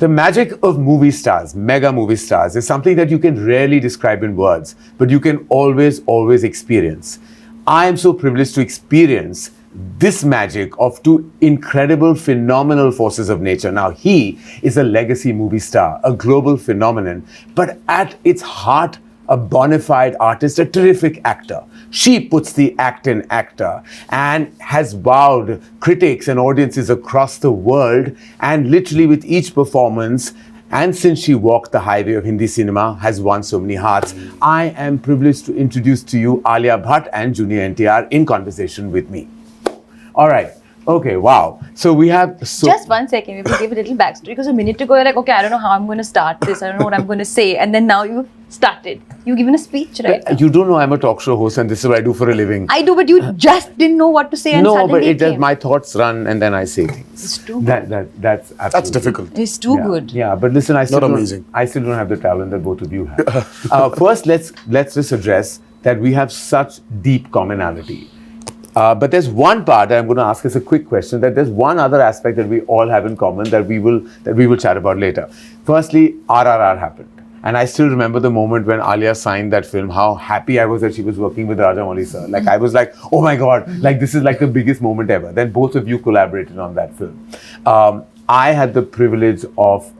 The magic of movie stars, mega movie stars, is something that you can rarely describe in words, but you can always experience. I am so privileged to experience this magic of two incredible, phenomenal forces of nature. Now, he is a legacy movie star, a global phenomenon, but at its heart, a bona fide artist, a terrific actor. She puts the act in actor and has wowed critics and audiences across the world, and literally with each performance, and since she walked the highway of Hindi cinema, has won so many hearts. I am privileged to introduce to you Alia Bhatt and Junior NTR in conversation with me. All right. Okay, wow. So we have... Just 1 second, we will give a little backstory, because a minute ago you're like, okay, I don't know how I'm going to start this, I don't know what I'm going to say, and then now you've started. You've given a speech, right? You don't know I'm a talk show host and this is what I do for a living. I do, but you just didn't know what to say, and no, suddenly but it came. does, my thoughts run and then I say things. It's too good. That's absolutely... That's difficult. It's too good. Yeah, but listen, I still Not amazing. I still don't have the talent that both of you have. First, let's just address that we have such deep commonality. But there's one part that I'm going to ask as a quick question, that there's one other aspect that we all have in common that we will chat about later. Firstly, RRR happened. And I still remember the moment when Alia signed that film, how happy I was that she was working with Rajamouli sir. Like, I was like, oh my God, like this is like the biggest moment ever. Then both of you collaborated on that film. I had the privilege of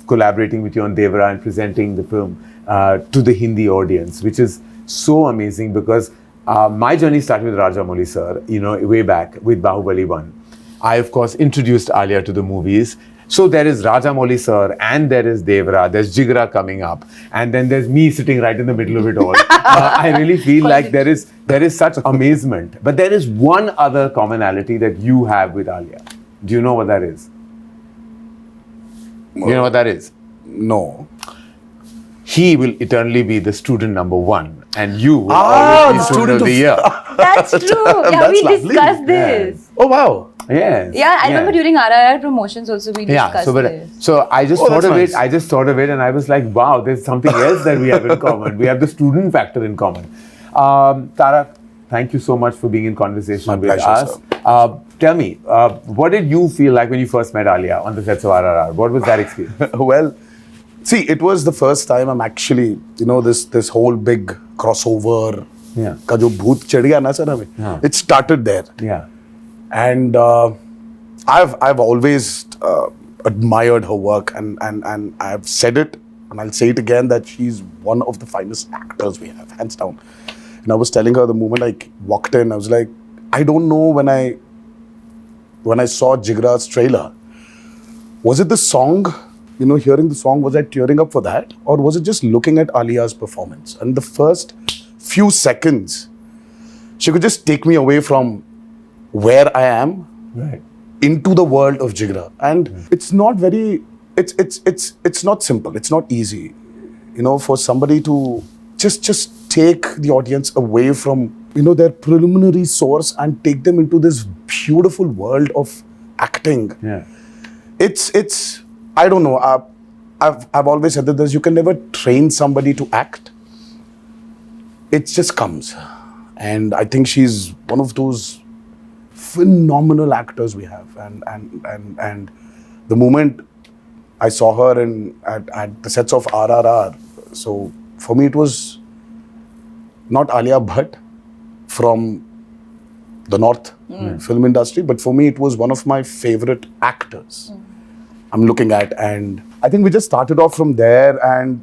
collaborating with you on DEVARA and presenting the film to the Hindi audience, which is so amazing because my journey started with Rajamouli sir, way back with Bahubali 1. I, of course, introduced Alia to the movies. So there is Rajamouli sir and there is DEVARA, there's JIGRA coming up, and then there's me sitting right in the middle of it all. I really feel like there is such amazement. But there is one other commonality that you have with Alia. Do you know what that is? You know what that is? No. He will eternally be the student number 1 and you will always be student of the year. That's true. Yeah, That's we lovely. discussed this. Oh, wow. Yes. Yeah, I remember during RRR promotions also we discussed this. So I just thought of it. I just thought of it, and I was like, wow, there's something else that we have in common. We have the student factor in common. Tara, thank you so much for being in conversation with us. Tell me, what did you feel like when you first met Alia on the sets of RRR? What was that experience? Well, see, it was the first time I'm actually, this whole big crossover. Yeah. Ka jo bhoot chad gaya na sir hame. Yeah. It started there. Yeah. And I've always admired her work, and I've said it and I'll say it again that she's one of the finest actors we have, hands down. And I was telling her the moment I walked in, I was like, I don't know when I saw Jigra's trailer, was it the song, hearing the song, was I tearing up for that, or was it just looking at Alia's performance? And the first few seconds, she could just take me away from where I am, right, into the world of Jigra. And it's not very, it's not simple, it's not easy, for somebody to just take the audience away from, their preliminary source and take them into this beautiful world of acting. Yeah. It's I don't know, I've always said that you can never train somebody to act. It just comes. And I think she's one of those phenomenal actors we have, and the moment I saw her at the sets of RRR, so for me it was not Alia Bhatt from the North film industry, but for me it was one of my favorite actors I'm looking at, and I think we just started off from there, and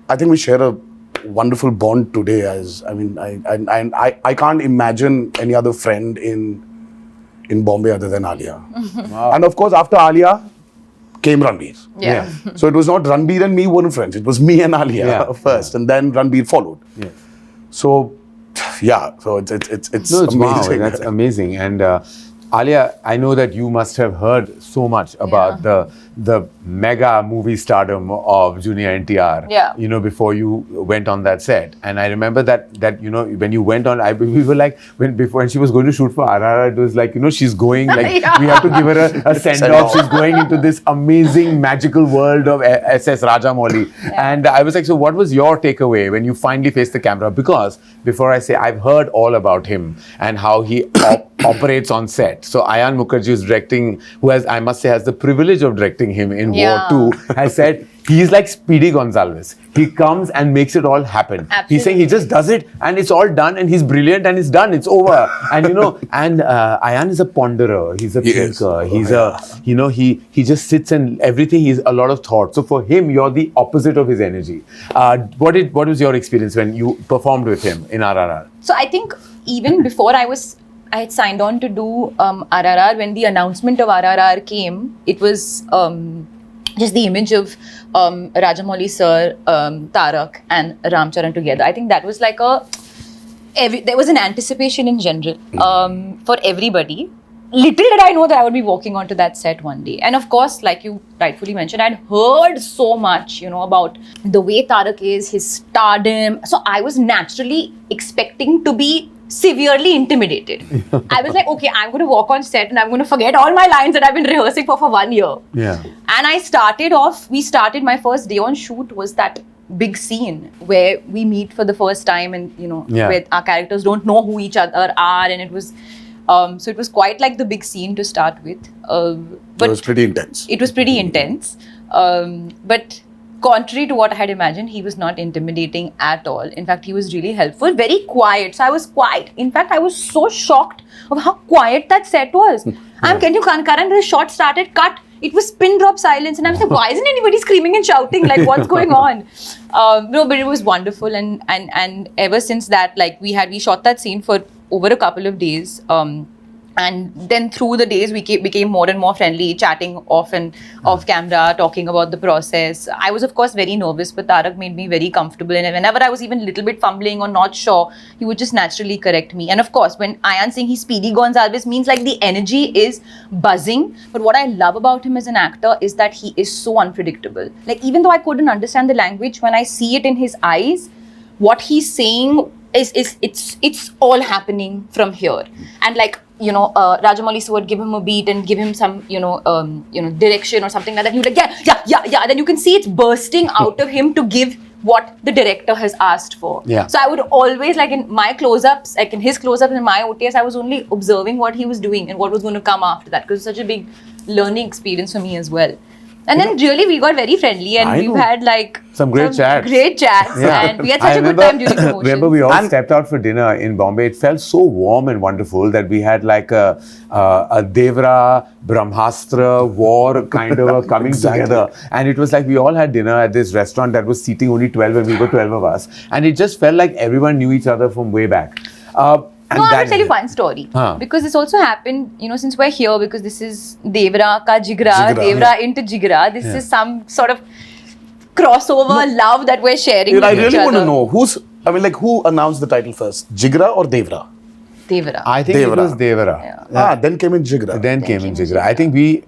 I think we share a wonderful bond today. I can't imagine any other friend in Bombay other than Alia. Wow. And of course, after Alia came Ranbir. Yeah. So it was not Ranbir and me weren't friends. It was me and Alia first, and then Ranbir followed. Yeah. So, so it's amazing. Wow, that's amazing. And Alia, I know that you must have heard so much about the mega movie stardom of Junior NTR, before you went on that set. And I remember that when you went on, we were like, when she was going to shoot for RRR, it was like, she's going, like, we have to give her a send-off. She's going into this amazing, magical world of SS Rajamouli. Yeah. And I was like, so what was your takeaway when you finally faced the camera? Because before I say, I've heard all about him and how he operates on set. So Ayan Mukherjee is directing, who has, I must say, has the privilege of directing him in Yeah. War 2, has said he's like Speedy Gonzalez. He comes and makes it all happen. He's saying he just does it and it's all done and he's brilliant and it's done. It's over. And and Ayan is a ponderer. He's a thinker. He's he just sits and everything. He's a lot of thought. So for him, you're the opposite of his energy. What was your experience when you performed with him in RRR? So I think even before I had signed on to do RRR, when the announcement of RRR came, it was just the image of Rajamouli sir, Tarak and CHaran together. I think that was like there was an anticipation in general for everybody. Little did I know that I would be walking onto that set one day. And of course, like you rightfully mentioned, I'd heard so much, about the way Tarak is, his stardom. So I was naturally expecting to be severely intimidated. I was like, okay, I'm going to walk on set and I'm going to forget all my lines that I've been rehearsing for 1 year. Yeah. And we started my first day on shoot was that big scene where we meet for the first time and, where our characters don't know who each other are. And it was, so it was quite like the big scene to start with. But it was pretty intense. It was pretty intense. But contrary to what I had imagined, he was not intimidating at all. In fact, he was really helpful, very quiet. So I was quiet. In fact, I was so shocked of how quiet that set was. Karan, the shot started, cut. It was pin drop silence. And I was like, why isn't anybody screaming and shouting? Like, what's going on? No, but it was wonderful. And ever since that, like we shot that scene for over a couple of days. And then through the days, we became more and more friendly, chatting off camera, talking about the process. I was, of course, very nervous, but Tarak made me very comfortable. And whenever I was even a little bit fumbling or not sure, he would just naturally correct me. And of course, when Ayan saying he's Speedy Gonzalez means like the energy is buzzing. But what I love about him as an actor is that he is so unpredictable. Like, even though I couldn't understand the language, when I see it in his eyes, what he's saying it's all happening from here. And like, Rajamouli sir would give him a beat and give him some, direction or something like that. He would like, yeah. Then you can see it's bursting out of him to give what the director has asked for. Yeah. So I would always, like in my close-ups, like in his close-ups and my OTS, I was only observing what he was doing and what was going to come after that, because it's such a big learning experience for me as well. And then really we got very friendly and we've had like some great chats. And we had such a good time during promotion. Remember we all stepped out for dinner in Bombay. It felt so warm and wonderful that we had like a DEVARA, Brahmastra, war kind of coming together. And it was like we all had dinner at this restaurant that was seating only 12 and we were 12 of us. And it just felt like everyone knew each other from way back. No, I will tell you one story. Because this also happened, since we're here, because this is DEVARA ka JIGRA, DEVARA into JIGRA. This is some sort of crossover love that we're sharing with I each really other. want to know, who announced the title first? JIGRA or DEVARA? DEVARA. I think DEVARA. it was DEVARA. Yeah. Then came in JIGRA. Then came in JIGRA. I think we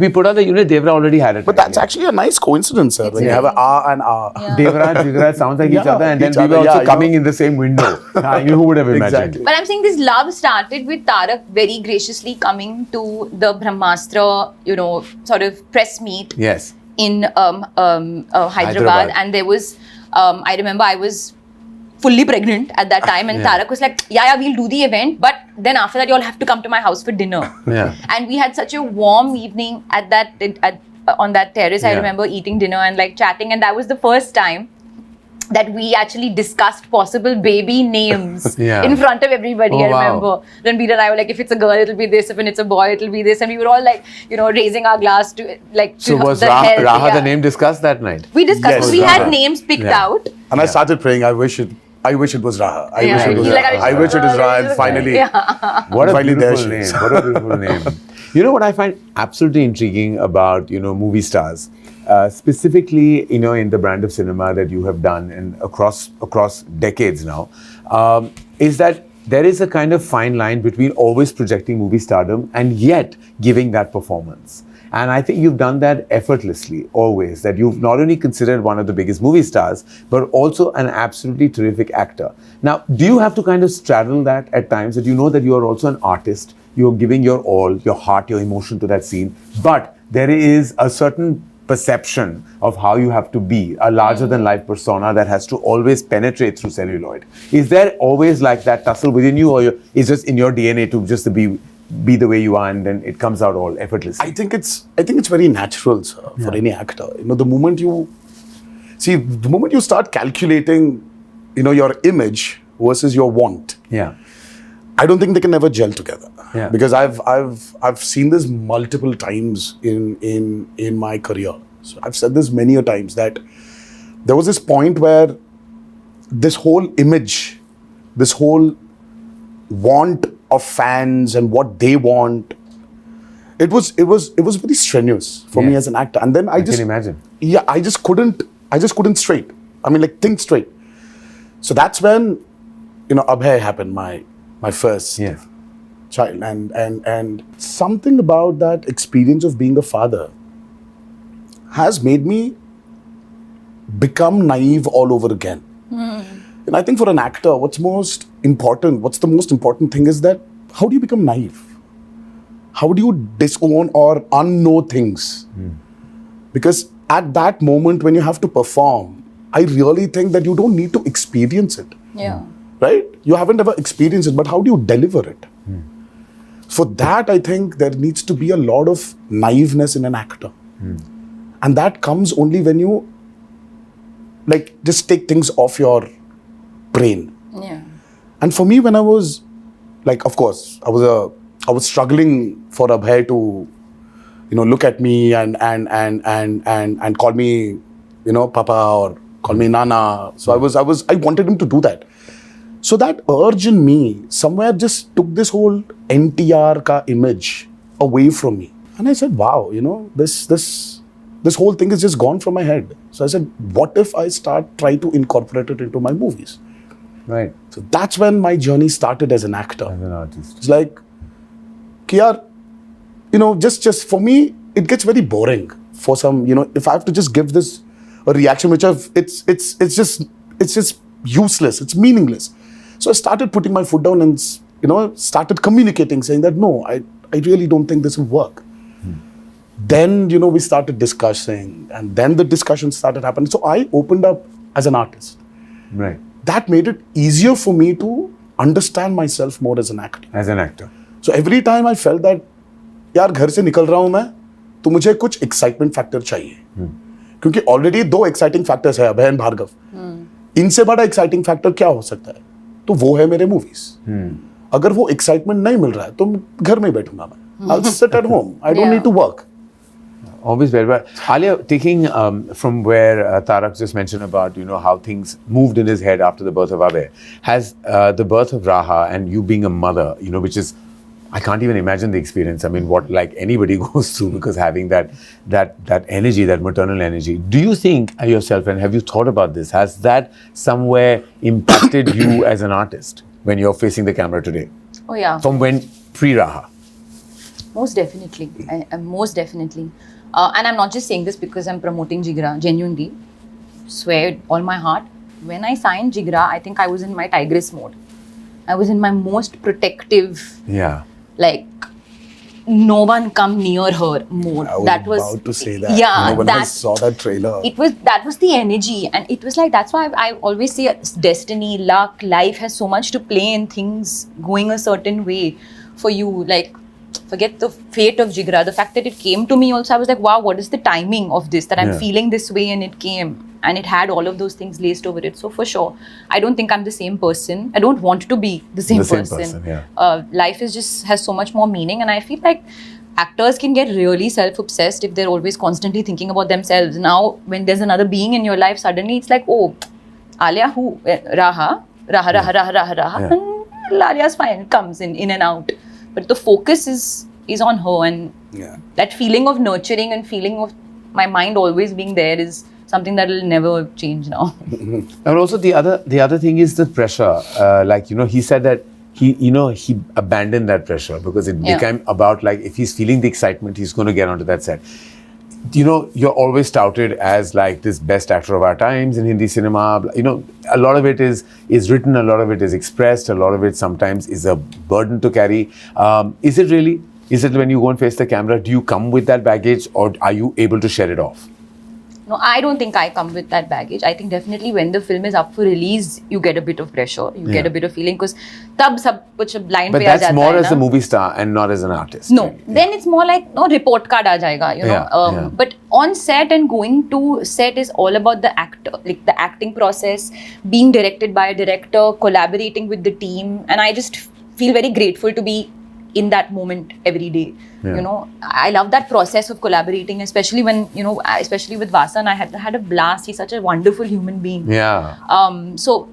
put on the unit, DEVARA already had it. But that's actually a nice coincidence, sir. When you have an R and R. Yeah. DEVARA, JIGRA sounds like each other, and then each we were other, also coming in the same window. Who would have imagined? Exactly. But I'm saying this love started with Tarak very graciously coming to the Brahmastra, sort of press meet Yes. in Hyderabad. And there was, I remember I was fully pregnant at that time, and Tarak was like, yeah, we'll do the event, but then after that you all have to come to my house for dinner. Yeah. And we had such a warm evening on that terrace. I remember eating dinner and like chatting, and that was the first time that we actually discussed possible baby names in front of everybody. I remember. Then Veer and I were like, if it's a girl, it'll be this. If it's a boy, it'll be this. And we were all like, raising our glass to like. So was the health, Raha the name discussed that night? We discussed. Yes. We had names picked out. And I started praying, I wish it was Raha. I wish it was Raha. And finally, What a finally beautiful name. What a beautiful name. You know what I find absolutely intriguing about, movie stars, specifically, in the brand of cinema that you have done and across decades now, is that there is a kind of fine line between always projecting movie stardom and yet giving that performance. And I think you've done that effortlessly, always, that you've not only considered one of the biggest movie stars, but also an absolutely terrific actor. Now, do you have to kind of straddle that at times, that you know that you are also an artist, you're giving your all, your heart, your emotion to that scene, but there is a certain perception of how you have to be, a larger than life persona that has to always penetrate through celluloid. Is there always like that tussle within you, or is just in your DNA to just be the way you are, and then it comes out all effortlessly? I think it's very natural, sir, for any actor. The moment you start calculating, your image versus your want. Yeah. I don't think they can ever gel together. Yeah. Because I've seen this multiple times in my career. So I've said this many a times that there was this point where this whole image, this whole want of fans and what they want, it was very strenuous for me as an actor. And then I can imagine. Yeah, I just couldn't straight. Think straight. So that's when, Abhay happened, my first child. And something about that experience of being a father has made me become naive all over again. And I think for an actor, what's the most important thing is that how do you become naive? How do you disown or unknow things? Because at that moment when you have to perform, I really think that you don't need to experience it. Yeah. Right? You haven't ever experienced it, but how do you deliver it? For that, I think there needs to be a lot of naiveness in an actor. And that comes only when you just take things off your brain. Yeah. And for me, when I was of course, I was struggling for Abhay to, look at me and call me, Papa or call me Nana. So I wanted him to do that. So that urge in me somewhere just took this whole NTR ka image away from me. And I said, wow, this whole thing is just gone from my head. So I said, what if I try to incorporate it into my movies? Right. So that's when my journey started as an actor. As an artist. It's like, just for me, it gets very boring for some, if I have to just give this a reaction, it's just useless, it's meaningless. So I started putting my foot down and, started communicating, saying that, no, I really don't think this will work. Then, we started discussing, and then the discussion started happening. So I opened up as an artist. Right. That made it easier for me to understand myself more as an actor. As an actor. So every time I felt that, यार घर से निकल रहा हूं मैं, तो मुझे कुछ excitement factor चाहिए. क्योंकि already 2 exciting factors है, अभय और भार्गव. इनसे बड़ा exciting factor क्या हो सकता है? तो वो है मेरे movies. अगर वो excitement नहीं मिल रहा है, तो घर में बैठूंगा मैं. I'll sit at home. I don't need to work. Always very well. Alia, taking from where Tarak just mentioned about, how things moved in his head after the birth of Abhay, has the birth of Raha and you being a mother, which is, I can't even imagine the experience. I mean, what anybody goes through, because having that energy, that maternal energy. Do you think yourself, and have you thought about this, has that somewhere impacted you as an artist when you're facing the camera today? Oh yeah. From when pre-Raha? Most definitely. Most definitely. And I'm not just saying this because I'm promoting JIGRA, genuinely. Swear all my heart. When I signed JIGRA, I think I was in my tigress mode. I was in my most protective, no one come near her mode. I was about to say that. Yeah, when I saw that trailer. That was the energy, and it was that's why I always say destiny, luck, life has so much to play in things going a certain way for you. Forget the fate of JIGRA. The fact that it came to me also, I was like, wow, what is the timing of this? That I'm feeling this way, and it came. And it had all of those things laced over it. So for sure, I don't think I'm the same person. I don't want to be the same person. Life has so much more meaning. And I feel like actors can get really self-obsessed if they're always constantly thinking about themselves. Now, when there's another being in your life, suddenly it's like, oh, Alia who? Raha. And Alia's fine, comes in and out. But the focus is on her, and that feeling of nurturing and feeling of my mind always being there is something that will never change now. And also the other thing is the pressure. He said that he abandoned that pressure because it became about if he's feeling the excitement, he's going to get onto that set. You're always touted as this best actor of our times in Hindi cinema. A lot of it is written, a lot of it is expressed, a lot of it sometimes is a burden to carry. Is it really? Is it when you go and face the camera, do you come with that baggage, or are you able to shed it off? No, I don't think I come with that baggage. I think definitely when the film is up for release, you get a bit of pressure. You get a bit of feeling because tab sab kuch blind But pe aa that's jata more hai as na. a movie star and not as an artist. No, then it's more like no report card aa jayega, you know. Yeah. But on set and going to set is all about the actor, like the acting process, being directed by a director, collaborating with the team, and I just feel very grateful to be in that moment every day. You know, I love that process of collaborating, especially when, you know, especially with Vasan, I had a blast. He's such a wonderful human being. Yeah. So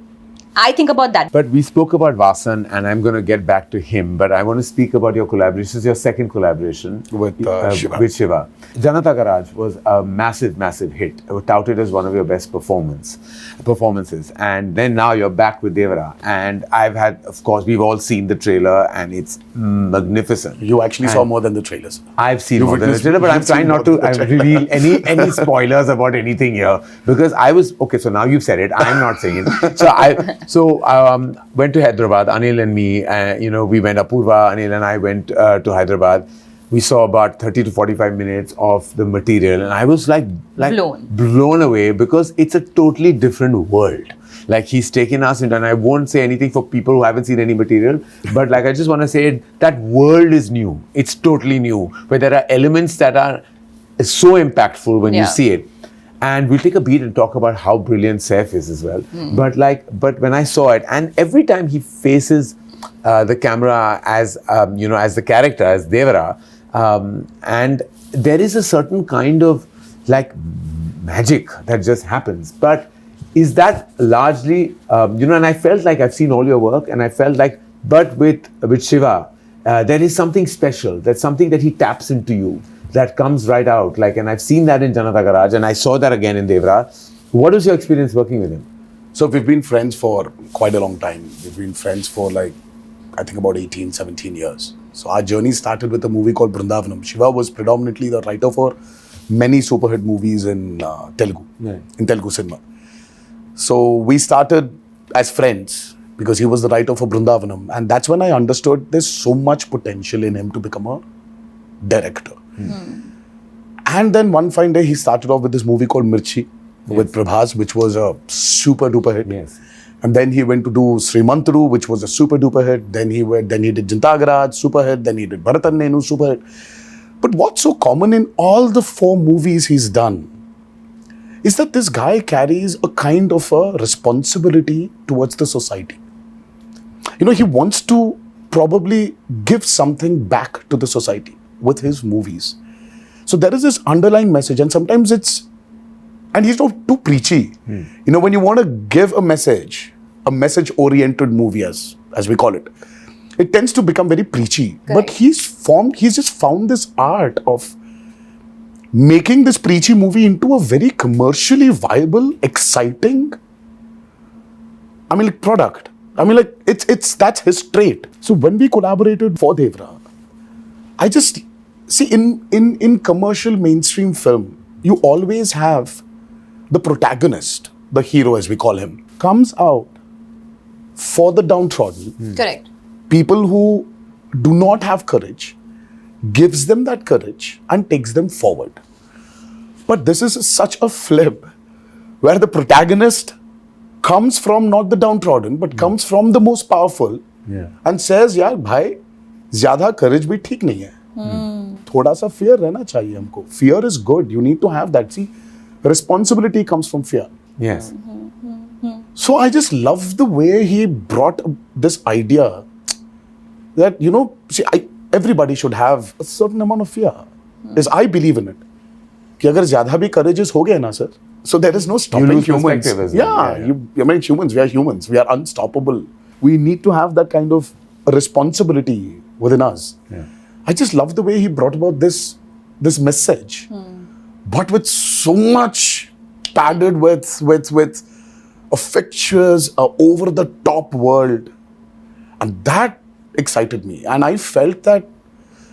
I think about that. But we spoke about Vasan, and I'm going to get back to him. But I want to speak about your collaboration. This is your second collaboration With Shiva. With Shiva. Janata Garage was a massive, massive hit. It was touted as one of your best performances. And then now you're back with Devara. And I've had, of course, we've all seen the trailer, and it's magnificent. You actually saw more than the trailers. I've seen You more than the witnessed- trailer, but I'm you've seen trying not more to than the trailer. reveal any spoilers about anything here, because I was okay. So now you've said it. I'm not saying it. So I went to Hyderabad. Anil and me, you know, we went. Apurva, Anil and I went to Hyderabad. We saw about 30 to 45 minutes of the material, and I was like blown away, because it's a totally different world. Like, he's taken us into, and I won't say anything for people who haven't seen any material, but like, I just want to say that world is new. It's totally new, where there are elements that are so impactful when you see it. And we'll take a beat and talk about how brilliant Saif is as well. But when I saw it, and every time he faces the camera as you know, as the character, as Devara, and there is a certain kind of like magic that just happens. But is that largely, you know, and I felt like I've seen all your work, and I felt like, but with Shiva, there is something special. There's something that he taps into you, that comes right out. Like, and I've seen that in Janata Garage, and I saw that again in Devara. What was your experience working with him? So we've been friends for quite a long time. We've been friends for like, I think about 18, 17 years. So our journey started with a movie called Brindavanam. Shiva was predominantly the writer for many super hit movies in Telugu, in Telugu cinema. So we started as friends because he was the writer for Brindavanam. And that's when I understood there's so much potential in him to become a director. And then one fine day, he started off with this movie called Mirchi with Prabhas, which was a super duper hit. Yes. And then he went to do Srimantru, which was a super duper hit. Then he did Janata Garage, super hit. Then he did Bharatan Nenu, super hit. But what's so common in all the 4 movies he's done is that this guy carries a kind of a responsibility towards the society. You know, he wants to probably give something back to the society with his movies. So there is this underlying message, and sometimes and he's not too preachy. You know, when you want to give a message-oriented movie, as we call it, it tends to become very preachy. Correct. But he's just found this art of making this preachy movie into a very commercially viable, exciting, product. That's his trait. So when we collaborated for Devara, I just see in commercial mainstream film, you always have the protagonist, the hero as we call him, comes out for the downtrodden. Correct. People who do not have courage, gives them that courage and takes them forward. But this is such a flip where the protagonist comes from not the downtrodden, but comes from the most powerful and says, yaar, bhai, zyada courage bhi theek nahi hai. Thoda sa fear rehna chahiye humko. Fear is good. You need to have that. See, responsibility comes from fear. Yes. So I just love the way he brought this idea that, you know, see, everybody should have a certain amount of fear. Is I believe in it. कि अगर ज़्यादा भी courageous हो गए ना, sir, so there is no stopping lose humans. perspective as well. Yeah. Humans, we are humans. We are unstoppable. We need to have that kind of responsibility within us. Yeah. I just love the way he brought about this message, but with so much padded with a fictitious, over the top world, and that excited me. And I felt that,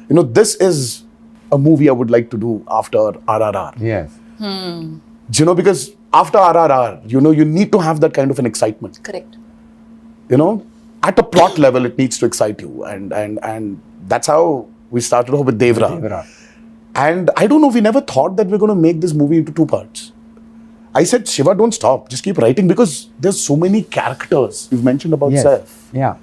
you know, this is a movie I would like to do after RRR. Yes. You know, because after RRR, you know, you need to have that kind of an excitement. Correct. You know, at a plot level, it needs to excite you, and that's how we started off with Devara. And I don't know, we never thought that we're going to make this movie into 2 parts. I said, Shiva, don't stop. Just keep writing because there's so many characters. You've mentioned about Saif. Yeah.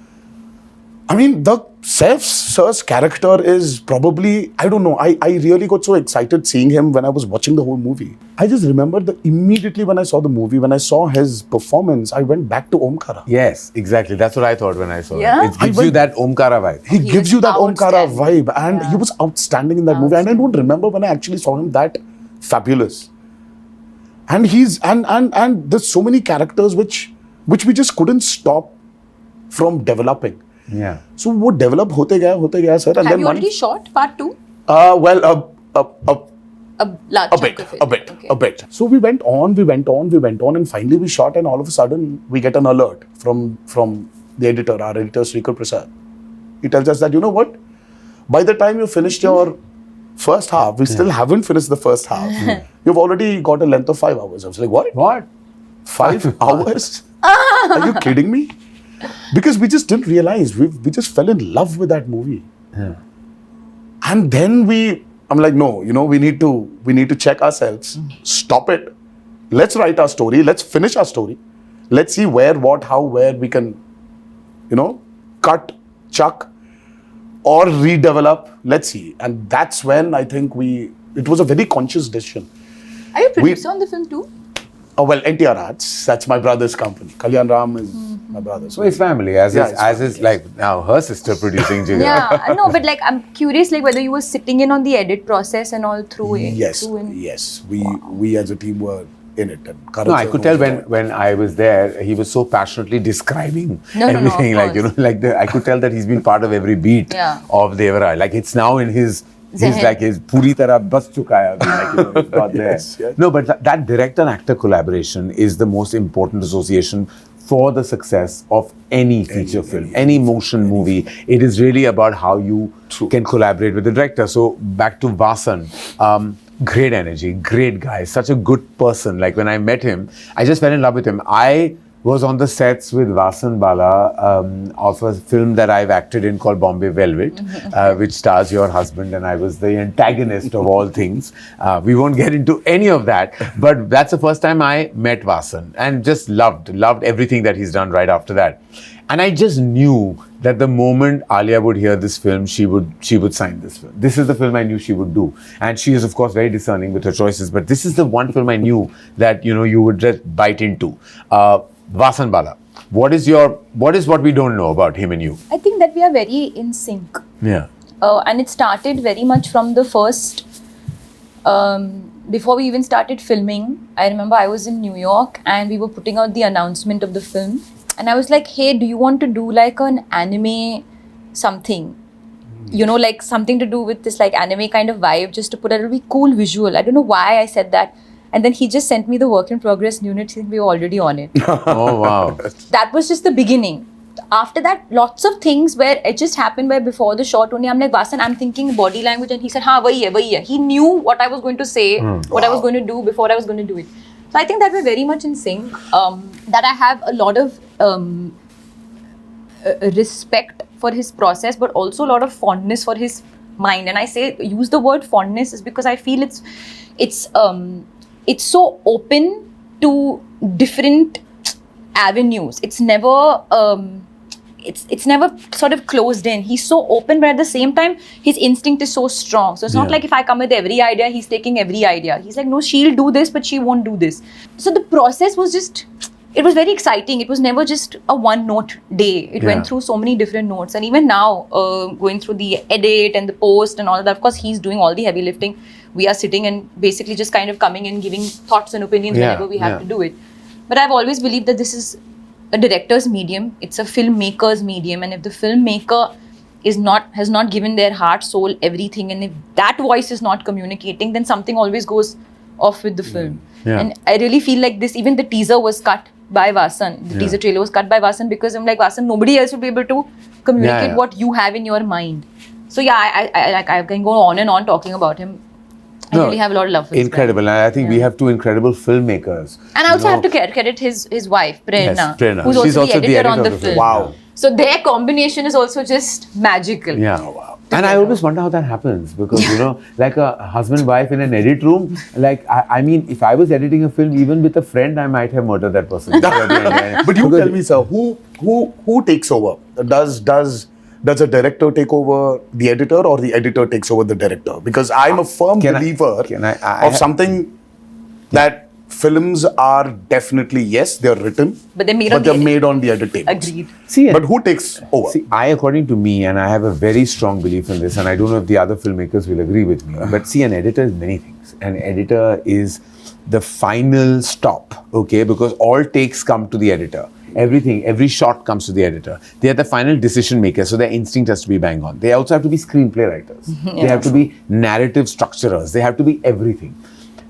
I mean, the Saif sir's character is probably, I don't know, I really got so excited seeing him when I was watching the whole movie. I just remember that immediately when I saw the movie, when I saw his performance, I went back to Omkara. Yes, exactly. That's what I thought when I saw Yeah? it. It gives you that Omkara vibe. He gives was you that Omkara outstanding. vibe, and he was outstanding in that movie. And I don't remember when I actually saw him that fabulous. And and there's so many characters which we just couldn't stop from developing. Yeah. So वो develop होते गया sir. And Have then you one, already shot part 2? well, A large a chunk bit, of it. Okay. a bit. So we went on, and finally we shot, and all of a sudden we get an alert from the editor, our editor Srikar Prasad. He tells us that, you know what? By the time you finished your first half, we still haven't finished the first half. You've already got a length of 5 hours. I was like, what? What? 5 hours? Are you kidding me? Because we just didn't realize. We just fell in love with that movie. Yeah. And then I'm like, no, we need to check ourselves. Stop it. Let's write our story. Let's finish our story. Let's see where, what, how, where we can, cut, chuck, or redevelop. Let's see. And that's when I think it was a very conscious decision. Are you a producer on the film too? Oh, well, NTR Arts, that's my brother's company. Kalyan Ram is my brother. So it's family, as it's is like now her sister producing JIGRA. Yeah, I know, but like I'm curious, like whether you were sitting in on the edit process and all through it. Yes. We as a team were in it. And Karan No, I sir could tell was there. when I was there, he was so passionately describing No, everything. of Like, course. I could tell that he's been part of every beat Yeah. of DEVARA. Like it's now in his. He's Zehen. like his puri tarah bas chuka hai abhi, like, he's got there. Yes. No, but that director and actor collaboration is the most important association for the success of any feature film, any motion movie. It is really about how you can collaborate with the director. So back to Vasan. Great energy, great guy, such a good person. Like when I met him, I just fell in love with him. I was on the sets with Vasan Bala of a film that I've acted in called Bombay Velvet, which stars your husband, and I was the antagonist of all things. We won't get into any of that, but that's the first time I met Vasan and just loved everything that he's done right after that. And I just knew that the moment Alia would hear this film, she would sign this film. This is the film I knew she would do. And she is, of course, very discerning with her choices. But this is the one film I knew that, you would just bite into. Vasan Bala, what is what we don't know about him and you? I think that we are very in sync. Yeah. And it started very much from the first, before we even started filming. I remember I was in New York and we were putting out the announcement of the film. And I was like, hey, do you want to do like an anime something? Like something to do with this like anime kind of vibe, just to put a really cool visual. I don't know why I said that. And then he just sent me the work in progress unit saying we were already on it. Oh, wow. That was just the beginning. After that, lots of things where it just happened where before the shot only, I'm like, Vasan, I'm thinking body language. And he said, haan, wahi hai. He knew what I was going to say, what I was going to do before I was going to do it. So I think that we're very much in sync. That I have a lot of respect for his process, but also a lot of fondness for his mind. And I use the word fondness is because I feel it's so open to different avenues. It's never it's never sort of closed in. He's so open, but at the same time, his instinct is so strong. So it's not like if I come with every idea, he's taking every idea. He's like, no, she'll do this, but she won't do this. So the process was it was very exciting. It was never just a one-note day. It went through so many different notes. And even now, going through the edit and the post and all that, of course, he's doing all the heavy lifting. We are sitting and basically just kind of coming and giving thoughts and opinions whenever we have to do it. But I've always believed that this is a director's medium. It's a filmmaker's medium. And if the filmmaker has not given their heart, soul, everything, and if that voice is not communicating, then something always goes off with the film. Yeah. And I really feel like even the teaser was cut by Vasan. The teaser trailer was cut by Vasan because I'm like, Vasan, nobody else will be able to communicate what you have in your mind. So I can go on and on talking about him. I really have a lot of love for this Incredible. guy. And I think we have two incredible filmmakers. And I also have to credit his wife, Prerna, Yes, Prerna. who's She's also the editor on the of film. Wow. So their combination is also just magical. Yeah. Oh, wow. And I always wonder how that happens because, you know, like a husband-wife in an edit room, like, I mean, if I was editing a film, even with a friend, I might have murdered that person. But you tell me, sir, who takes over? Does a director take over the editor or the editor takes over the director? Because I'm a firm believer of something that films are definitely, yes, they're written, But they're made on the edit tables. Agreed. See, But who takes over? See, according to me, and I have a very strong belief in this, and I don't know if the other filmmakers will agree with me, but see, an editor is many things. An editor is the final stop, okay? Because all takes come to the editor. Everything, every shot comes to the editor. They are the final decision makers, so their instinct has to be bang on. They also have to be screenplay writers. They have to be narrative structurers. They have to be everything.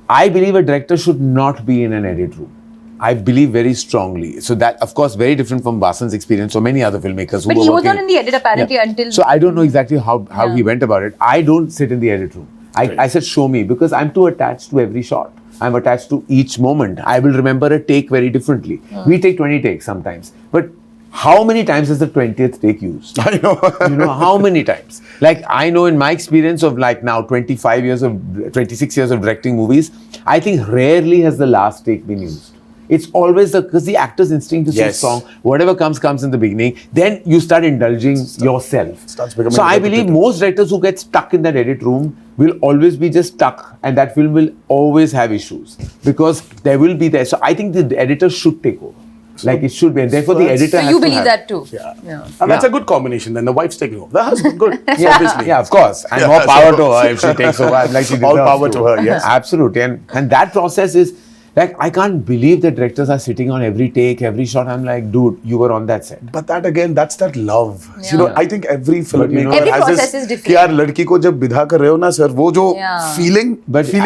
I believe a director should not be in an edit room. I believe very strongly. So that, of course, very different from Basan's experience or many other filmmakers who But were he was working. not in the edit apparently until... So I don't know exactly how he went about it. I don't sit in the edit room. I said, show me, because I'm too attached to every shot. I'm attached to each moment. I will remember a take very differently. We take 20 takes sometimes. But how many times is the 20th take used? I know. You know, how many times? Like, I know in my experience of like now 26 years of directing movies, I think rarely has the last take been used. It's always because the actor's instinct is so strong. Whatever comes in the beginning. Then you start indulging yourself. So I believe most directors who get stuck in that edit room will always be just stuck, and that film will always have issues because there will be there. So I think the editor should take over. Like it should be, and therefore the editor. So you believe that too? Yeah. And that's a good combination. Then the wife's taking over. The husband, good. Obviously. Yeah, of course. And more power to her if she takes over. Like she all power to her. Yes, absolutely. And that process is like, I can't believe that directors are sitting on every take, every shot. I'm like, dude, you were on that set. But that again, that's that love. You know, I think every filmmaker every has process this. is different. कि यार लड़की को जब विदा कर रहे हो ना सर, वो जो feeling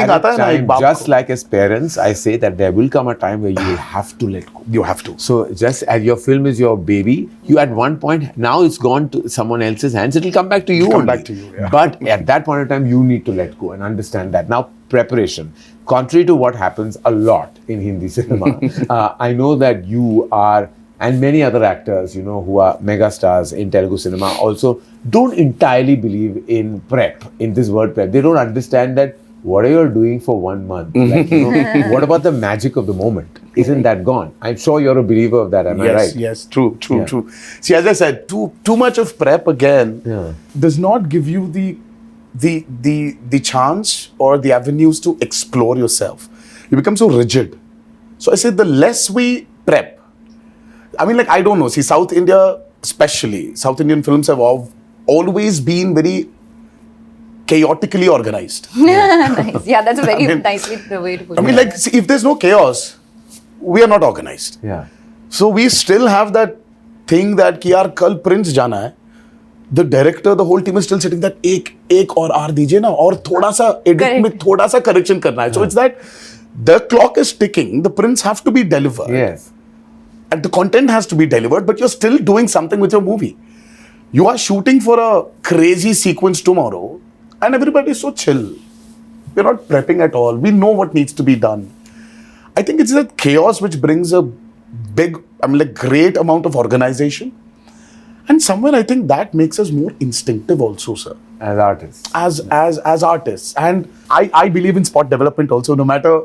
आता है ना एक बाप को. Just like as parents, I say that there will come a time where you will have to let go. You have to. So just as your film is your baby, you at one point, now it's gone to someone else's hands, it will come back to you only. Back to you, yeah. But at that point in time, you need to let go and understand that. Now, preparation. Contrary to what happens a lot in Hindi cinema, I know that you are, and many other actors, you know, who are megastars in Telugu cinema also don't entirely believe in prep, in this word prep. They don't understand that what are you doing for 1 month? Like, you know, what about the magic of the moment? Isn't that gone? I'm sure you're a believer of that, am I right? Yes, true. See, as I said, too much of prep again does not give you the chance or the avenues to explore yourself. You become so rigid. So I said the less we prep, I mean, like, I don't know. See, South India, especially, South Indian films have always been very chaotically organized. Nice. Yeah, that's a very nicely the way to put it. I mean, like, see, if there's no chaos, we are not organized. Yeah. So we still have that thing that कि यार कल Prince जाना है. The director, the whole team is still sitting that एक और R दीजिए ना और थोड़ा सा edit में थोड़ा सा correction करना है. So it's that the clock is ticking. The prints have to be delivered. Yes. And the content has to be delivered, but you're still doing something with your movie. You are shooting for a crazy sequence tomorrow, and everybody is so chill. We're not prepping at all. We know what needs to be done. I think it's that chaos which brings a great amount of organization. And somewhere I think that makes us more instinctive also, sir. As artists. As artists. And I believe in spot development also, no matter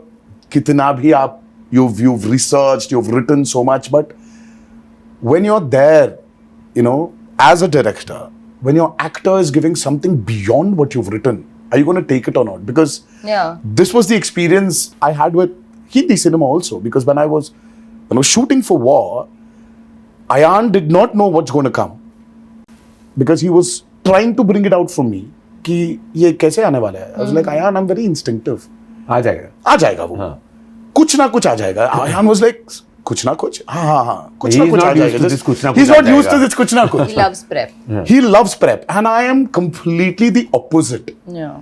kitna bhi aap, you've researched, you've written so much, but when you're there, you know, as a director, when your actor is giving something beyond what you've written, are you going to take it or not? Because this was the experience I had with Hindi cinema also. Because when I was shooting for War, Ayan did not know what's going to come. Because he was trying to bring it out from me. कि ये कैसे आने वाला है? I was like, Ayan, I'm very instinctive. आ जाएगा वो. कुछ ना कुछ आ जाएगा. Ayan was like, कुछ ना कुछ. हाँ. कुछ ना कुछ आ जाएगा. He's not used to this कुछ ना कुछ. He loves prep. He loves prep. And I am completely the opposite. Yeah.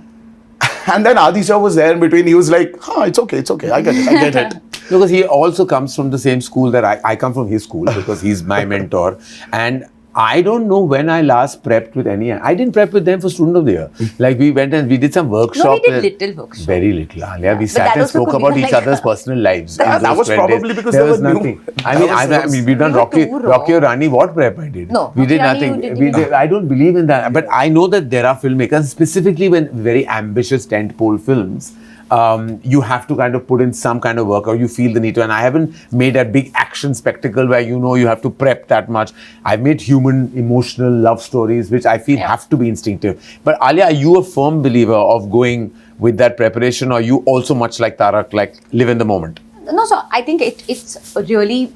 And then Adi sir was there in between. He was like, it's okay. I get it. Because he also comes from the same school that I come from his school because he's my mentor. And I don't know when I last prepped with any. I didn't prep with them for Student of the Year. Like we went and we did some workshop. No, we did little workshop. Very little, Alia. We But sat that and also spoke could be about each like- other's personal lives. That in those was 12 probably days. because there there was were new- nothing. I mean, we've done You were Rocky too raw. or Rani. What prep I did? No, we did Rocky Rani nothing. you did, We you did, I don't believe in that. But I know that there are filmmakers, specifically when very ambitious tentpole films. You have to kind of put in some kind of work, or you feel the need to. And I haven't made a big action spectacle where you have to prep that much. I've made human, emotional love stories, which I feel have to be instinctive. But Alia, are you a firm believer of going with that preparation, or you also much like Tarak, like live in the moment? No, so I think it's really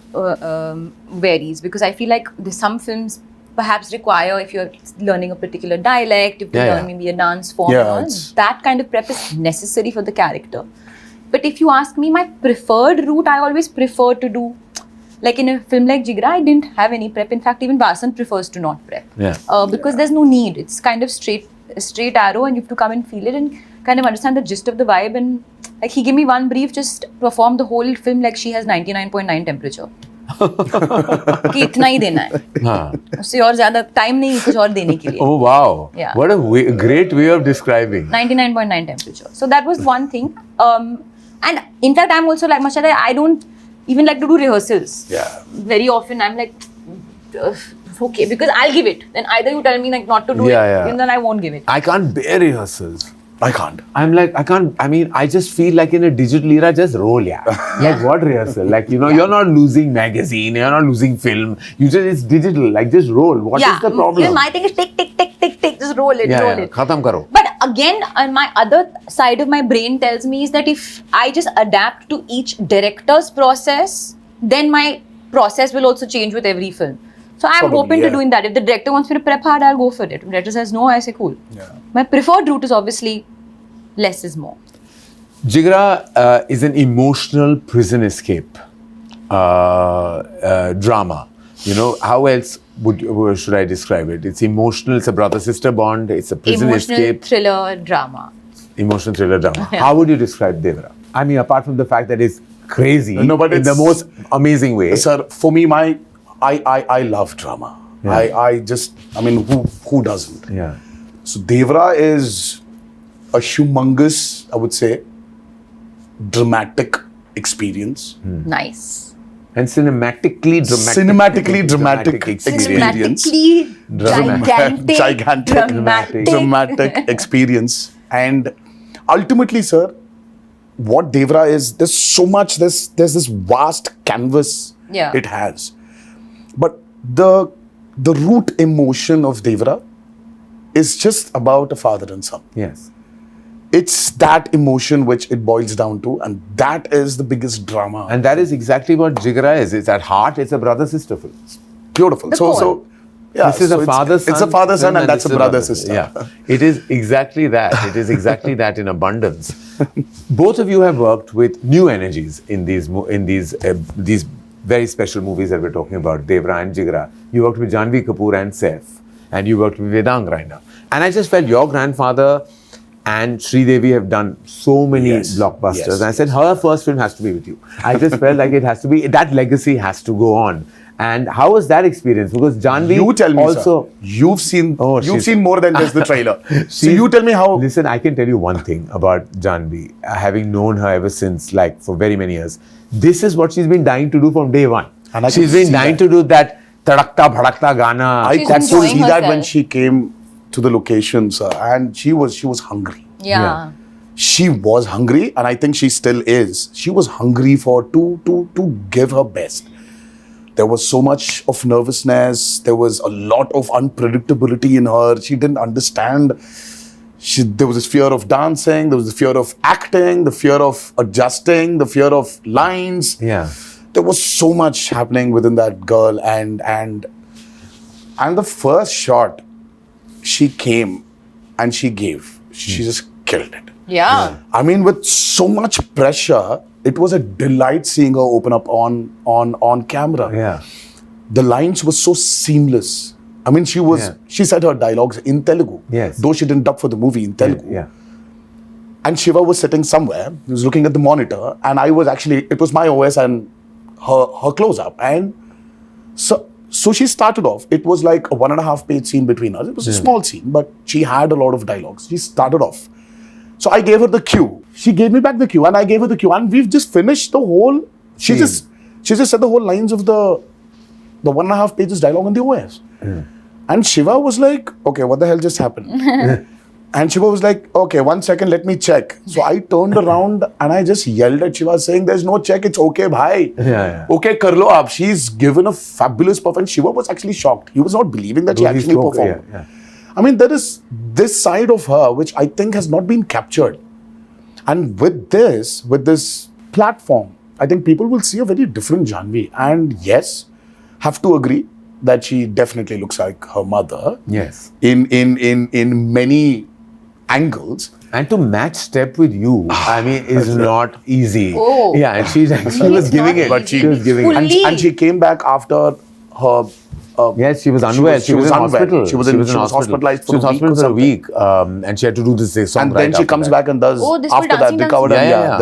varies, because I feel like there's some films perhaps require, if you're learning a particular dialect, if you learn maybe a dance form, Yeah, and all, it's- that kind of prep is necessary for the character. But if you ask me, my preferred route, I always prefer to do, like in a film like Jigra, I didn't have any prep. In fact, even Vasan prefers to not prep. Because there's no need. It's kind of straight arrow, and you have to come and feel it and kind of understand the gist of the vibe. And like he gave me one brief, just perform the whole film like she has 99.9 temperature. कि इतना ही देना है, उससे और ज्यादा time नहीं कुछ और देने के लिए. Oh wow! Yeah. What a great way of describing. 99.9 temperature. So that was one thing. And in fact, I'm also like Mashada, I don't even like to do rehearsals. Yeah. Very often, I'm like, okay, because I'll give it. Then either you tell me like not to do Yeah, it, yeah. and then I won't give it. I can't bear rehearsals. I can't. I'm like, I can't, I mean, I just feel like in a digital era, just roll, yeah. Like what rehearsal? Like, you're not losing magazine, you're not losing film. It's digital, like just roll. What is the problem? Even my thing is tick, tick, tick, tick, tick, just roll it, roll it. Khatam karo. But again, my other side of my brain tells me is that if I just adapt to each director's process, then my process will also change with every film. So I'm Probably, open to yeah. doing that. If the director wants me to prep hard, I'll go for it. If the director says no, I say cool. Yeah. My preferred route is obviously less is more. Jigra is an emotional prison escape drama. How else should I describe it? It's emotional, it's a brother-sister bond, it's a prison Emotional escape. thriller drama. Emotional thriller drama. How would you describe Devara? I mean, apart from the fact that it's crazy No, but in the it's- most amazing way. Sir, for me, I love drama. Yeah. I mean, who doesn't? Yeah. So Devara is a humongous, I would say, dramatic experience. Nice. And cinematically dramatic experience. Cinematically gigantic, Dramatic experience. And ultimately, sir, what Devara is, there's so much, there's this vast canvas Yeah. it has. But the root emotion of Devara is just about a father and son. Yes. It's that emotion which it boils down to, and that is the biggest drama. And that is exactly what Jigra is. It's at heart, it's a brother-sister film. Beautiful. The So core. yeah, This is so a father-son. It's a father-son, film and that's this a is brother-sister. Yeah, it is exactly that. It is exactly that in abundance. Both of you have worked with new energies in these very special movies that we're talking about, Devara and Jigra. You worked with Janvi Kapoor and Saif, and you worked with Vedang Raina. And I just felt your grandfather and Sridevi have done so many blockbusters. Yes, And I said, her first film has to be with you. I just felt like it has to be, that legacy has to go on. And how was that experience? Because Janvi You tell me, also... sir. You've seen she's- more than just the trailer. So She's- you tell me how. Listen, I can tell you one thing about Janvi. Having known her ever since, like for very many years, this is what she's been dying to do from day one. And I She's could been see dying that. to do that tadakta bhadakta Gana. I She's could enjoying see that when herself. she came to the location, sir, and she was hungry. Yeah. She was hungry, and I think she still is. She was hungry to give her best. There was so much of nervousness. There was a lot of unpredictability in her. She didn't understand. There was this fear of dancing. There was the fear of acting. The fear of adjusting. The fear of lines. Yeah. There was so much happening within that girl, and the first shot, she came and she gave. She just killed it. Yeah. I mean, with so much pressure, it was a delight seeing her open up on camera. Yeah. The lines were so seamless. I mean, she said her dialogues in Telugu. Yes. Though she didn't dub for the movie in Telugu. Yeah. And Shiva was sitting somewhere. He was looking at the monitor, and it was my OS and her close up. And so So she started off, it was like a 1.5 page scene between us. It was a small scene, but she had a lot of dialogues. She started off. So I gave her the cue. She gave me back the cue and I gave her the cue. And we've just finished the whole, she just said the whole lines of the 1.5 pages dialogue on the OS. And Shiva was like, okay, what the hell just happened? And Shiva was like, okay, 1 second, let me check. So I turned around and I just yelled at Shiva saying, there's no check, it's okay, bhai. Okay, kar lo aap. She's given a fabulous performance. Shiva was actually shocked. He was not believing that she actually performed. I mean, there is this side of her which I think has not been captured. And with this platform, I think people will see a very different Janhvi. And yes, have to agree that she definitely looks like her mother. Yes. In many angles. And to match step with you, I mean, is not easy. Oh. Yeah, and she was giving it. But she was giving it. And she came back after her. Yes, she was unwell. She was in hospital. She was hospitalized for a week. And she had to do this song. And then she comes back and does, after that, the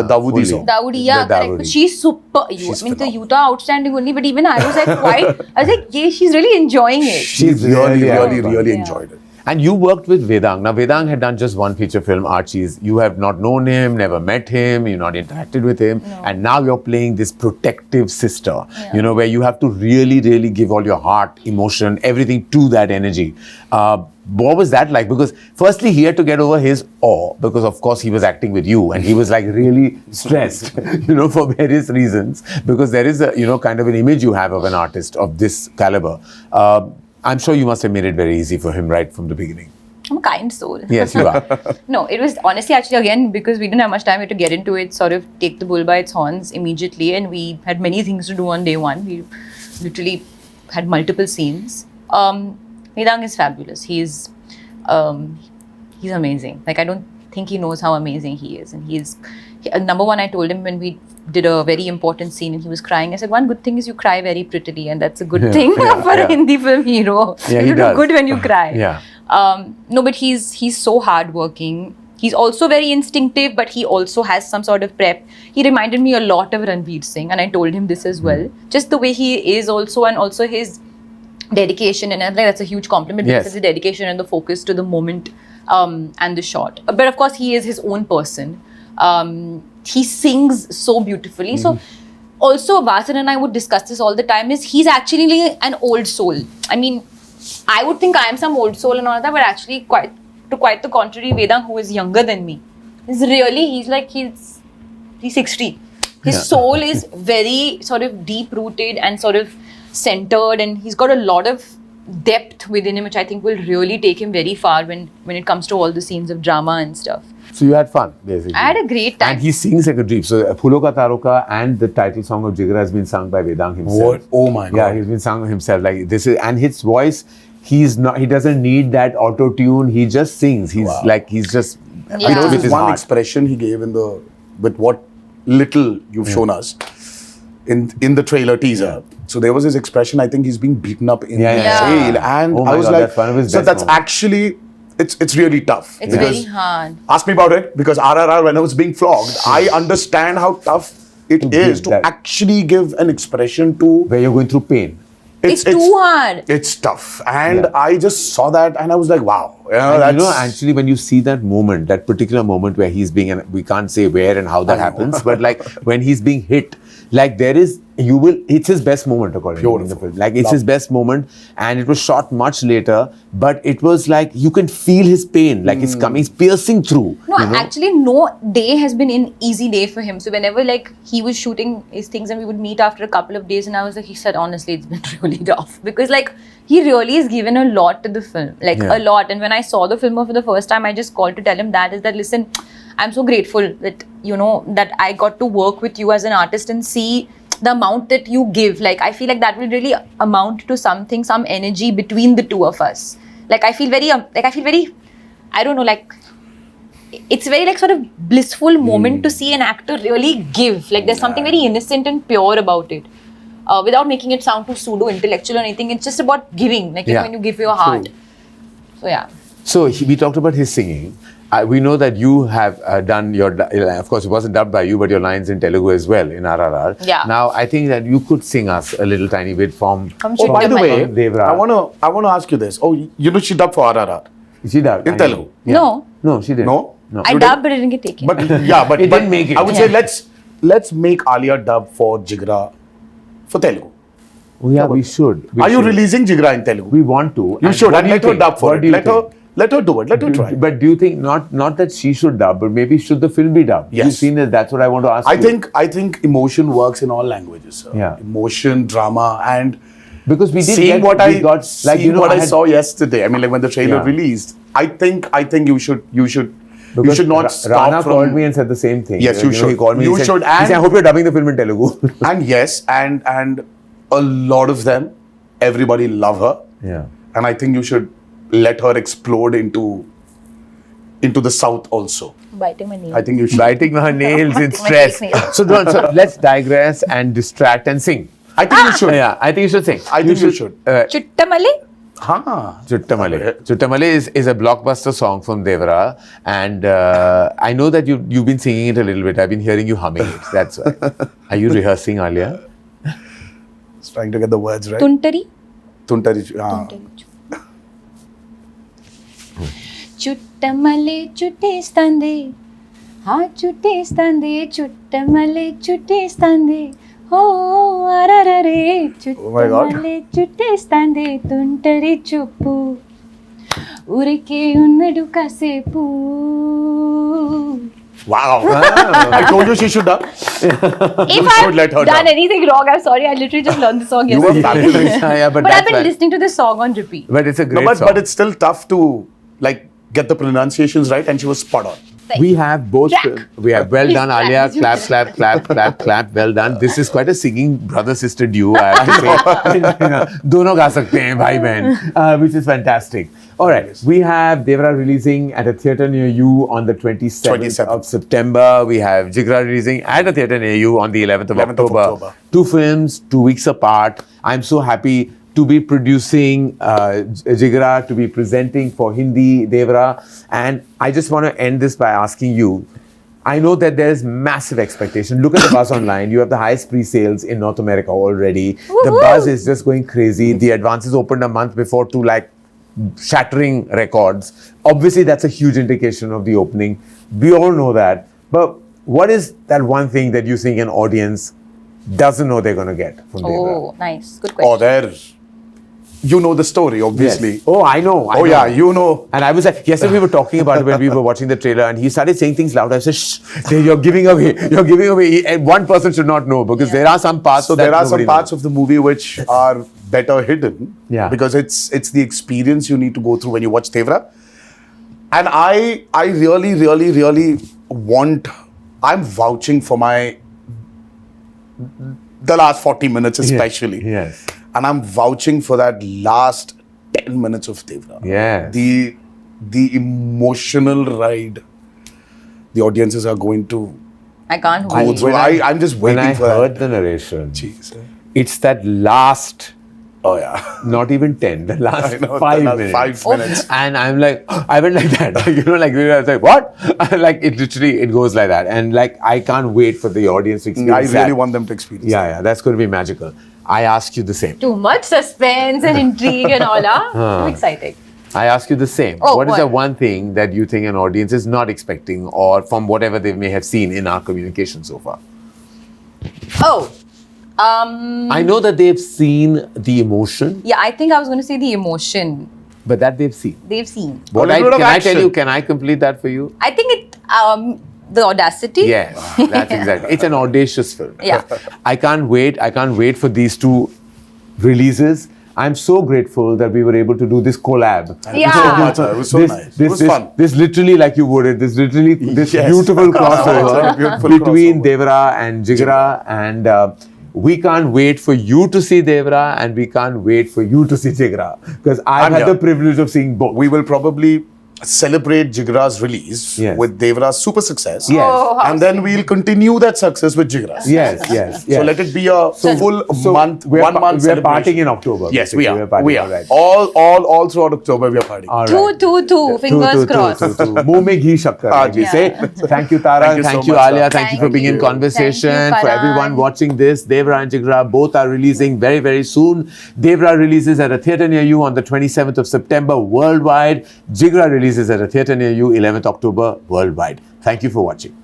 Dawoodi song. Dawoodi, yeah, correct. But she's super. The Utah outstanding only, but even I was like, yeah, she's really enjoying it. She's really enjoyed it. And you worked with Vedang. Now, Vedang had done just one feature film, Archie's. You have not known him, never met him, you've not interacted with him. No. And now you're playing this protective sister, where you have to really, really give all your heart, emotion, everything to that energy. What was that like? Because firstly, he had to get over his awe because, of course, he was acting with you and he was like really stressed, for various reasons. Because there is a, kind of an image you have of an artist of this caliber. I'm sure you must have made it very easy for him right from the beginning. I'm a kind soul. Yes, you are. No, it was honestly actually, again, because we didn't have much time, we had to get into it, sort of take the bull by its horns immediately, and we had many things to do on day one. We literally had multiple scenes. Vedang is fabulous. He's amazing. Like, I don't think he knows how amazing he is. And number one, I told him when we did a very important scene and he was crying, I said, one good thing is you cry very prettily, and that's a good thing for a Hindi film hero. Yeah, you do good when you cry. Yeah. No, but he's so hardworking. He's also very instinctive, but he also has some sort of prep. He reminded me a lot of Ranveer Singh, and I told him this as well. Just the way he is also, and also his dedication, and I think that's a huge compliment because it's the dedication and the focus to the moment and the shot. But of course, he is his own person. He sings so beautifully. So also, Vasan and I would discuss this all the time, is he's actually an old soul. I mean, I would think I am some old soul and all that, but actually quite the contrary, Vedang, who is younger than me, is really, he's 60. His soul is very sort of deep-rooted and sort of centered, and he's got a lot of depth within him, which I think will really take him very far when it comes to all the scenes of drama and stuff. So you had fun, basically. I had a great time. And he sings like a dream. So Phulo Ka Taroka and the title song of JIGRA has been sung by Vedang himself. What? Oh my God. Yeah, he's been sung himself. Like this is, and his voice, he doesn't need that auto-tune. He just sings. He's just with his one heart. expression he gave with what little you've shown us in the trailer teaser. So there was his expression, I think he's being beaten up in jail. And oh my I was God, like, that's one of his so best that's moments. actually, it's really tough. It's very hard. Ask me about it, because RRR, when I was being flogged, I understand how tough it is to actually give an expression to... Where you're going through pain. It's too hard. It's tough. And I just saw that and I was like, wow. Actually, when you see that moment, that particular moment where he's being, and we can't say where and how that happens, but like when he's being hit, like it's his best moment according to the film. Like it's his best moment, and it was shot much later, but it was like you can feel his pain, like it's coming, it's piercing through. No, actually no day has been an easy day for him. So whenever like he was shooting his things and we would meet after a couple of days, and I was like, he said, honestly, it's been really tough, because like he really has given a lot to the film, like a lot. And when I saw the film for the first time, I just called to tell him that listen, I'm so grateful that, that I got to work with you as an artist and see the amount that you give. Like, I feel like that will really amount to something, some energy between the two of us. Like, I feel very, I don't know, like, it's very like sort of blissful moment to see an actor really give. Like, there's something very innocent and pure about it. Without making it sound too pseudo-intellectual or anything, it's just about giving, like when you give your heart. So, yeah. So we talked about his singing. we know that you have done your, of course, it wasn't dubbed by you, but your lines in Telugu as well in RRR. Yeah. Now, I think that you could sing us a little tiny bit from. Oh, by the way, Devara. I wanna ask you this. Oh, you know she dubbed for RRR. She dubbed In Telugu. No. No, she didn't. No? No. I dubbed, but it didn't get taken. But yeah, but It didn't make it. I would say let's make Alia dub for JIGRA for Telugu. Oh, yeah, we should. We Are you should. releasing JIGRA in Telugu? We want to. You should, what and do you let her think? dub for What it. do you Let her do it. Let her try. But do you think not that she should dub, but maybe should the film be dubbed? Yes. You've seen it. That's what I want to ask you. I think emotion works in all languages. Sir. Yeah. Emotion, drama, and because we did seeing get, what we got, like, you know, what I had- saw yesterday. I mean, like when the trailer Yeah. released. I think you should Because not stop Rana from. called me and said the same thing. Yes, you know, should. He called me. You he said, should, he said, I and- hope you're dubbing the film in Telugu. And yes, and a lot of them, everybody love her. Yeah. And I think you should let her explode into the south also. Biting my nail. I think you should. Biting her nails in My stress. fake nails. So let's digress and distract and sing. I think you should. Yeah, I think you should sing. I think you should. Chuttamale? Huh. Chuttamale. Chuttamale is a blockbuster song from Devara, and I know that you've been singing it a little bit. I've been hearing you humming it. That's why. Are you rehearsing, Alia? Just trying to get the words right. Tuntari? Tuntari. చుట్టమలే చుట్టేస్తాంది చుట్టేస్తాంది చుట్టమలే చుట్టేస్తాంది ఓ అరరరే చుట్టమలే చుట్టేస్తాంది తుంటరి చూపు ఊరికే ఉన్నడు కాసేపు Wow. I told you she should dub. If should let her I've done dub. anything wrong, I'm sorry. I literally just learned the song You were yesterday. fabulous. Yeah, but But I've that's been why- listening to this song on repeat. But it's a No, great but song. it's still tough to like get the pronunciations right, and she was spot on. We have both. Jack. We have well done, He's Alia. clap. Clap. Well done. This is quite a singing brother-sister duo, I have to say. Dono ga sakte hain, bhai behan, which is fantastic. All right, we have Devara releasing at a theatre near you on the 27th of September. We have JIGRA releasing at a theatre near you on the 11th of 11th of October. October. 2 films, 2 weeks apart. I'm so happy to be producing JIGRA, to be presenting for Hindi, Devara. And I just want to end this by asking you, I know that there's massive expectation. Look at the buzz online. You have the highest pre-sales in North America already. The buzz is just going crazy. The advances opened a month before to like shattering records. Obviously, that's a huge indication of the opening. We all know that. But what is that one thing that you think an audience doesn't know they're going to get from Devara? Oh, nice. Good question. Oh, there. You know the story, obviously. Yes. Oh, I know. I know. Yeah, you know. And I was like, yesterday we were talking about it when we were watching the trailer, and he started saying things loud. I said, "Shh, you're giving away. You're giving away." And one person should not know because there are some parts. So that there are some nobody parts knows. of the movie which are better hidden. Yeah. Because it's the experience you need to go through when you watch Devara. And I really want. I'm vouching for the last 40 minutes especially. Yes. And I'm vouching for that last 10 minutes of Devara. Yes. The emotional ride the audiences are going to I can't go wait. through. I'm just When waiting I for heard that. the narration, Jeez. it's that last, Oh yeah. not even 10, the last I know, 5 the last minutes. 5 minutes. And I'm like, I went like that. You know, like, I was like, what? Like, it literally, it goes like that. And like, I can't wait for the audience to I experience really that. want them to experience Yeah, that's going to be magical. I ask you the same. Too much suspense and intrigue and all. Too exciting. I ask you the same. Oh, what is what? the one thing that you think an audience is not expecting, or from whatever they may have seen in our communication so far? Oh. I know that they've seen the emotion, Yeah, I think I was going to say the emotion but that they've seen. they've seen. What little bit of can I tell action. you? Can I complete that for you? I think the audacity. Yes, that's exactly. It's an audacious film. Yeah. I can't wait. I can't wait for these 2 releases. I'm so grateful that we were able to do this collab. Yeah. so much. It was so nice. It was fun. This literally, like you worded, this Yes. beautiful It's a crossover beautiful between crossover. Devara and JIGRA, and we can't wait for you to see Devara, and we can't wait for you to see JIGRA, because I've I'm had here. the privilege of seeing both. We will probably celebrate Jigra's release Yes. with Devara's super success. Yes. Oh, how And then we'll continue that success with Jigra. Yes, yes, yes. So let it be a full month, we're 1 month We're celebration. partying in October. Yes, we basically. are. We're partying, We are. All right. All throughout October, we are partying. All right. Two. Fingers crossed. Muh mein ghee shakkar, like we Yeah. say. So thank you, Tara. Thank you Thank so you, much, Alia. sir. Thank you for being in Thank you. conversation. Thank you, For Karan. everyone watching this, Devara and Jigra both are releasing very, very soon. Devara releases at a theatre near you on the 27th of September worldwide. Jigra releases at a theatre near you 11th October worldwide. Thank you for watching.